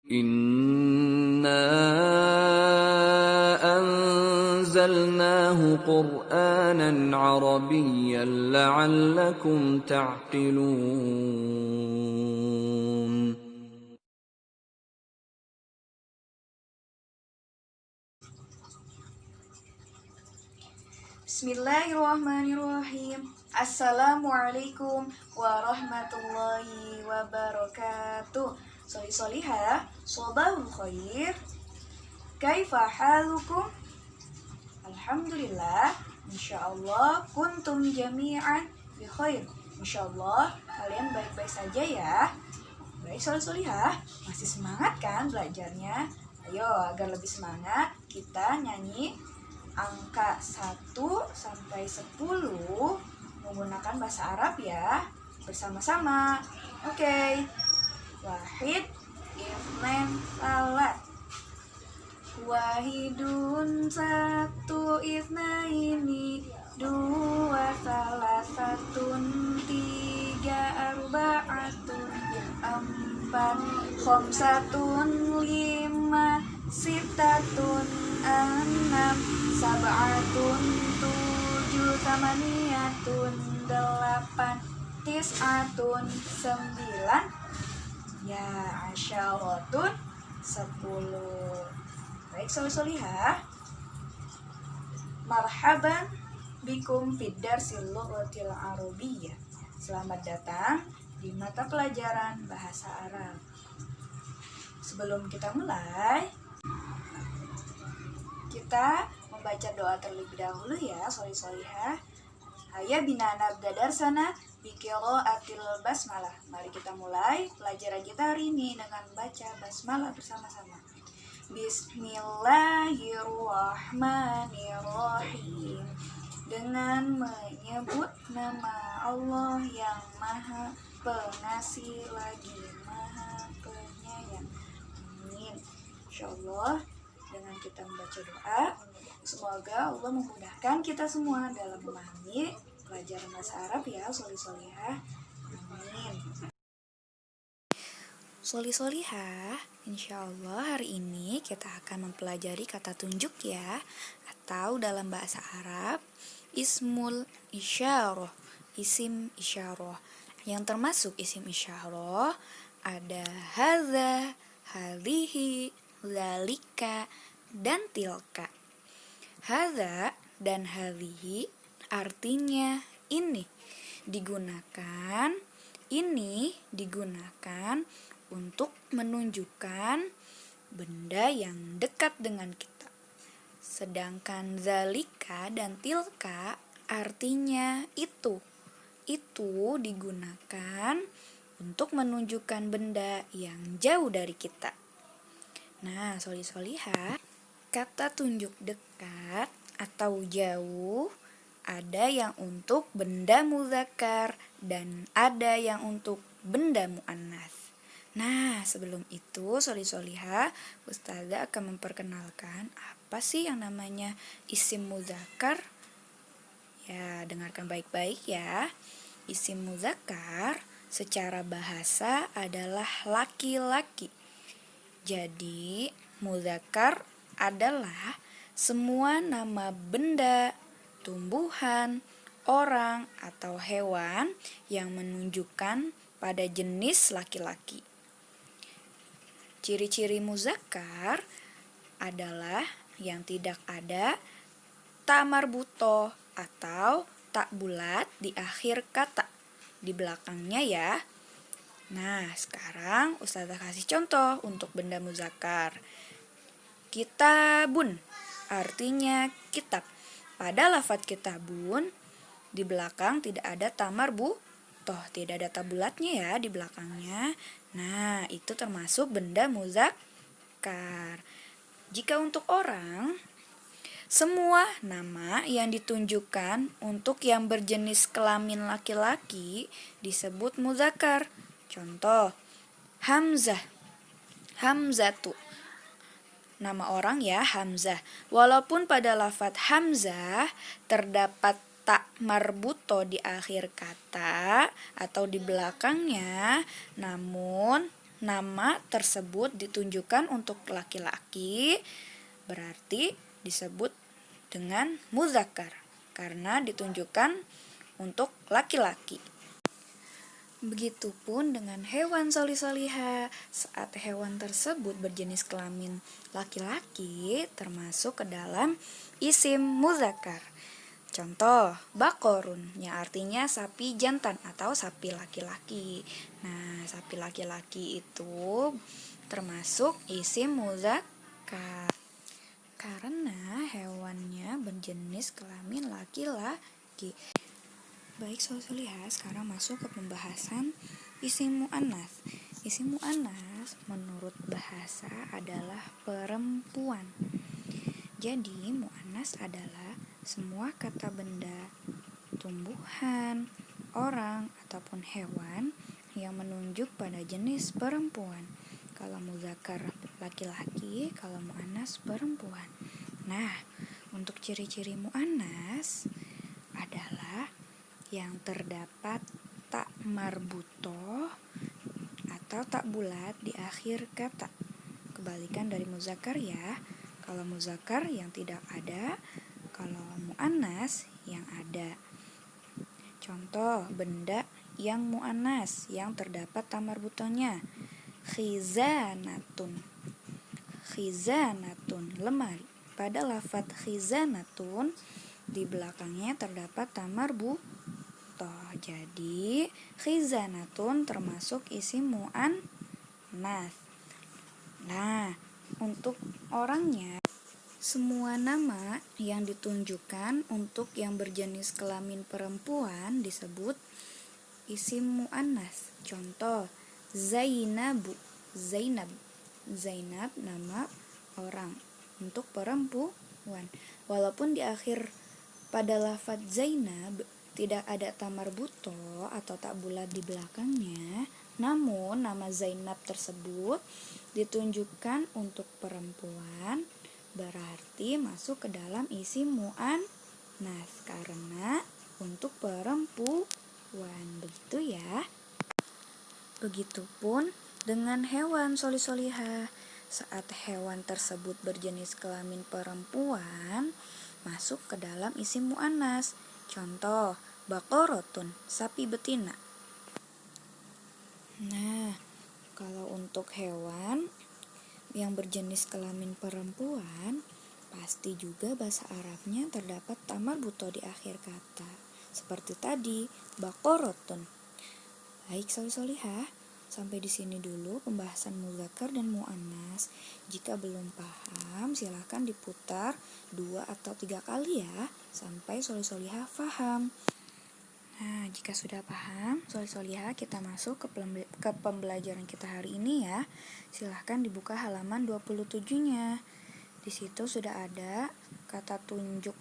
Inna anzalnahu Qur'anan Arabiyyan la'allakum ta'qilun. Bismillahirrahmanirrahim. Assalamualaikum warahmatullahi wabarakatuh. Solihah, sobahul khair. Kaifa halukum? Alhamdulillah, insyaallah kuntum jami'an bi khair. Insyaallah kalian baik-baik saja ya. Baik solihah, masih semangat kan belajarnya? Ayo agar lebih semangat kita nyanyi angka 1 sampai 10 menggunakan bahasa Arab ya, bersama-sama. Oke. Wahid, ithnain, salat. Wahidun, satu, ithnaini, dua, salasatun, tiga, arba'atun, empat, khamsatun, lima, sitatun, enam, sab'atun, tujuh, tamaniyatun, delapan, tis'atun, sembilan, ya, asyaratun, 10. Baik, solihah. Marhaban bikum fid darsil lughatil arabiyyah. Selamat datang di mata pelajaran bahasa Arab. Sebelum kita mulai, kita membaca doa terlebih dahulu ya, solihah. Hayya bina nabda darsana biqiraatil basmalah. Mari kita mulai pelajaran kita hari ini dengan baca basmalah bersama-sama. Bismillahirrahmanirrahim. Dengan menyebut nama Allah yang Maha Pengasih lagi Maha Penyayang. Amin. Insyaallah dengan kita membaca doa, semoga Allah memudahkan kita semua dalam memahami pelajaran bahasa Arab ya, solihah. Amin. Solihah, insya Allah hari ini kita akan mempelajari kata tunjuk ya, atau dalam bahasa Arab ismul isyarah, isim isyarah. Yang termasuk isim isyarah ada hadza, hadhihi, zalika, dan tilka. Hadza dan hadhihi artinya ini digunakan untuk menunjukkan benda yang dekat dengan kita. Sedangkan zalika dan tilka artinya itu digunakan untuk menunjukkan benda yang jauh dari kita. Nah, solihah, kata tunjuk dekat atau jauh ada yang untuk benda muzakkar dan ada yang untuk benda muannas. Nah, sebelum itu solihah, Ustazah akan memperkenalkan apa sih yang namanya isim muzakkar. Ya, dengarkan baik-baik ya. Isim muzakkar secara bahasa adalah laki-laki. Jadi, muzakkar adalah semua nama benda, tumbuhan, orang, atau hewan yang menunjukkan pada jenis laki-laki. Ciri-ciri muzakkar adalah yang tidak ada ta marbutoh atau tak bulat di akhir kata, di belakangnya ya. Nah, sekarang Ustazah kasih contoh untuk benda muzakkar. Kitabun artinya kitab. Pada lafadz kitabun di belakang tidak ada ta marbutoh, tidak ada ta bulatnya ya di belakangnya. Nah, itu termasuk benda muzakkar. Jika untuk orang, semua nama yang ditunjukkan untuk yang berjenis kelamin laki-laki disebut muzakkar. Contoh, Hamzah, Hamzatu. Nama orang ya, Hamzah. Walaupun pada lafadz Hamzah terdapat ta marbuto di akhir kata atau di belakangnya, namun nama tersebut ditunjukkan untuk laki-laki, berarti disebut dengan muzakkar karena ditunjukkan untuk laki-laki. Begitupun dengan hewan soli-soliha, saat hewan tersebut berjenis kelamin laki-laki termasuk ke dalam isim muzakkar. Contoh, bakorun yang artinya sapi jantan atau sapi laki-laki. Nah, sapi laki-laki itu termasuk isim muzakkar karena hewannya berjenis kelamin laki-laki. Baik soli-soliha, sekarang masuk ke pembahasan isim mu'annas. Isim mu'annas menurut bahasa adalah perempuan. Jadi mu'annas adalah semua kata benda, tumbuhan, orang, ataupun hewan yang menunjuk pada jenis perempuan. Kalau muzakkar laki-laki, kalau mu'annas perempuan. Nah, untuk ciri-ciri mu'annas adalah yang terdapat tak marbutoh atau tak bulat di akhir kata. Kebalikan dari muzakkar ya. Kalau muzakkar yang tidak ada, kalau mu'annas yang ada. Contoh, benda yang mu'annas yang terdapat tak marbutohnya. Khizanatun. Khizanatun, lemari. Pada lafadz khizanatun di belakangnya terdapat tak marbutoh. Jadi khizanatun termasuk isim mu'annas. Nah, untuk orangnya, semua nama yang ditunjukkan untuk yang berjenis kelamin perempuan disebut isim mu'annas. Contoh, Zainabu, Zainab. Zainab nama orang untuk perempuan. Walaupun di akhir pada lafadz Zainab tidak ada tak marbutoh atau tak bulat di belakangnya, namun nama Zainab tersebut ditunjukkan untuk perempuan, berarti masuk ke dalam isim mu'annas karena untuk perempuan. Begitu ya. Begitupun dengan hewan soli-soliha. Saat hewan tersebut berjenis kelamin perempuan, masuk ke dalam isim mu'annas. Contoh, bakorotun, sapi betina. Nah, kalau untuk hewan yang berjenis kelamin perempuan, pasti juga bahasa Arabnya terdapat tak marbutoh di akhir kata. Seperti tadi, bakorotun. Baik soli-soliha, sampai di sini dulu pembahasan muzakkar dan mu'annas. Jika belum paham, silahkan diputar 2 atau 3 kali ya, sampai soli-soliha paham. Nah, jika sudah paham, soli-soliha, kita masuk ke pembelajaran kita hari ini ya. Silahkan dibuka halaman 27-nya. Di situ sudah ada kata tunjuk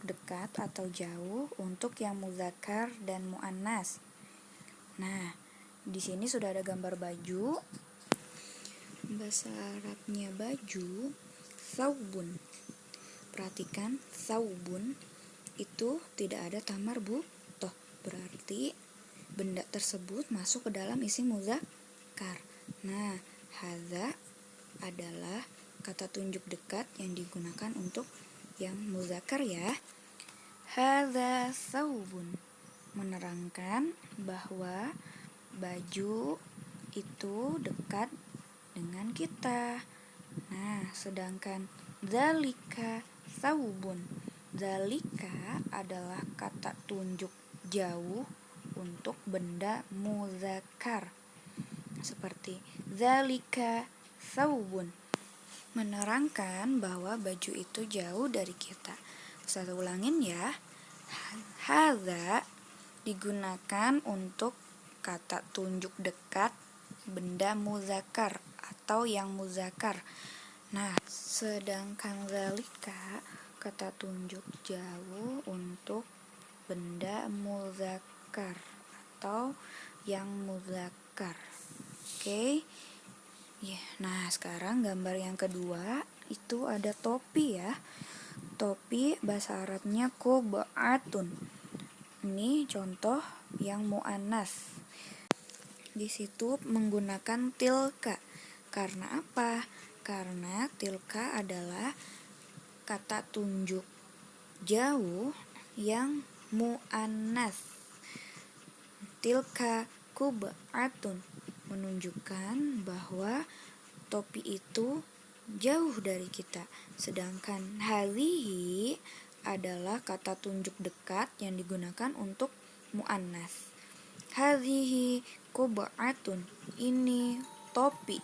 dekat atau jauh untuk yang muzakkar dan mu'annas. Nah, di sini sudah ada gambar baju. Bahasa Arabnya baju, thawbun. Perhatikan, thawbun itu tidak ada tak marbutoh, berarti benda tersebut masuk ke dalam isim muzakkar. Nah, hadza adalah kata tunjuk dekat yang digunakan untuk yang muzakkar ya. Hadza thawbun menerangkan bahwa baju itu dekat dengan kita. Nah, sedangkan dzalika thawbun, dzalika adalah kata tunjuk jauh untuk benda muzakkar. Seperti dzalika thawbun menerangkan bahwa baju itu jauh dari kita. Saya ulangin ya. Hadza digunakan untuk kata tunjuk dekat benda muzakkar atau yang muzakkar. Nah, sedangkan dzalika kata tunjuk jauh untuk benda muzakkar atau yang muzakkar. Oke. Ya, nah sekarang gambar yang kedua itu ada topi ya. Topi bahasa Arabnya qob'atun. Ini contoh yang mu'annas. di situ menggunakan tilka. Karena apa? Karena tilka adalah kata tunjuk jauh yang muannas. Tilka kub'atun menunjukkan bahwa topi itu jauh dari kita. Sedangkan hadhihi adalah kata tunjuk dekat yang digunakan untuk muannas. Hadhihi kub'atun, ini topi,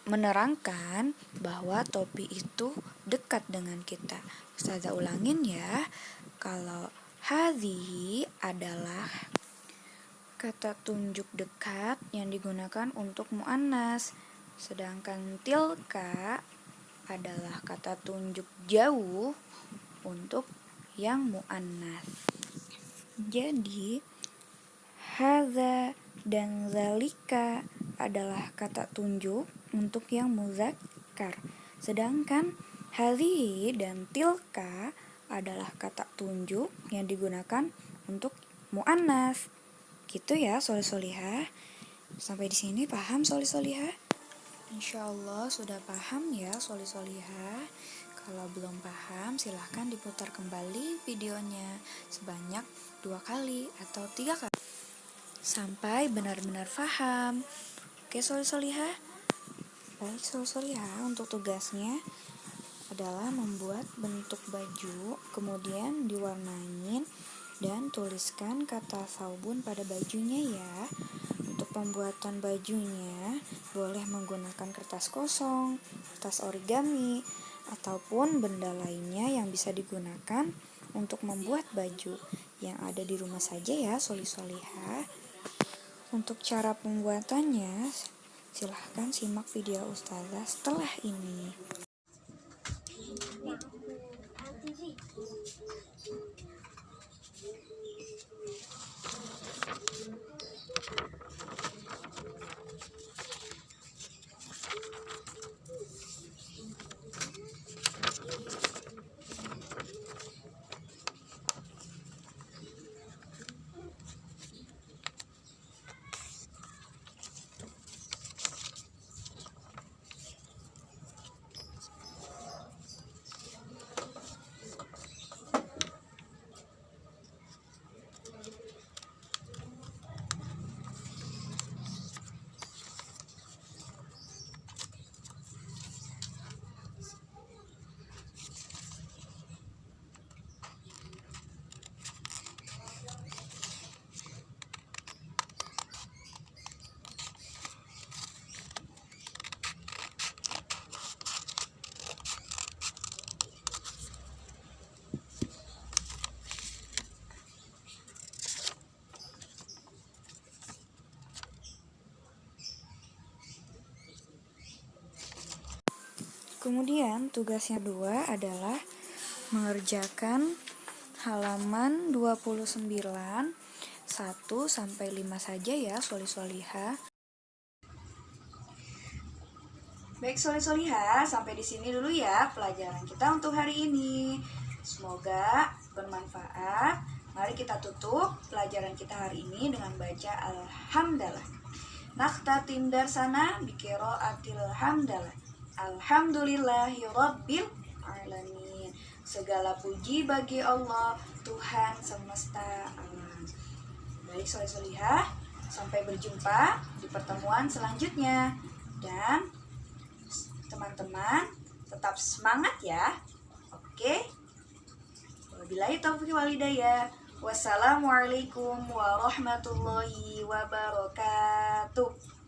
menerangkan bahwa topi itu dekat dengan kita. Ustazah ulangin ya. Kalau hadhihi adalah kata tunjuk dekat yang digunakan untuk muannas, sedangkan tilka adalah kata tunjuk jauh untuk yang muannas. Jadi hadza dan zalika adalah kata tunjuk untuk yang muzakkar, sedangkan hadhihi dan tilka adalah kata tunjuk yang digunakan untuk muannas. Gitu ya Soli Solihah. Sampai di sini paham Soli Solihah? Insyaallah sudah paham ya Soli Solihah. Kalau belum paham silahkan diputar kembali videonya sebanyak 2 kali atau 3 kali sampai benar-benar paham. Oke Soli Solihah. Baik Soli Solihah, untuk tugasnya adalah membuat bentuk baju, kemudian diwarnain dan tuliskan kata saubun pada bajunya ya. Untuk pembuatan bajunya boleh menggunakan kertas kosong, kertas origami, ataupun benda lainnya yang bisa digunakan untuk membuat baju yang ada di rumah saja ya Soli Solihah. Untuk cara pembuatannya silahkan simak video Ustazah setelah ini. Kemudian tugasnya 2 adalah mengerjakan halaman 29 1 sampai 5 saja ya Soli Solihah. Baik Soli Solihah, sampai di sini dulu ya pelajaran kita untuk hari ini. Semoga bermanfaat. Mari kita tutup pelajaran kita hari ini dengan baca Alhamdulillah. Nakhtatim darsana bi qiraatil hamdalah. Alhamdulillahirabbil alamin. Segala puji bagi Allah, Tuhan semesta alam. Baik Soli Solihah, sampai berjumpa di pertemuan selanjutnya. Dan teman-teman tetap semangat ya. Oke. Wabillahi taufiq wal hidayah. Wassalamualaikum warahmatullahi wabarakatuh.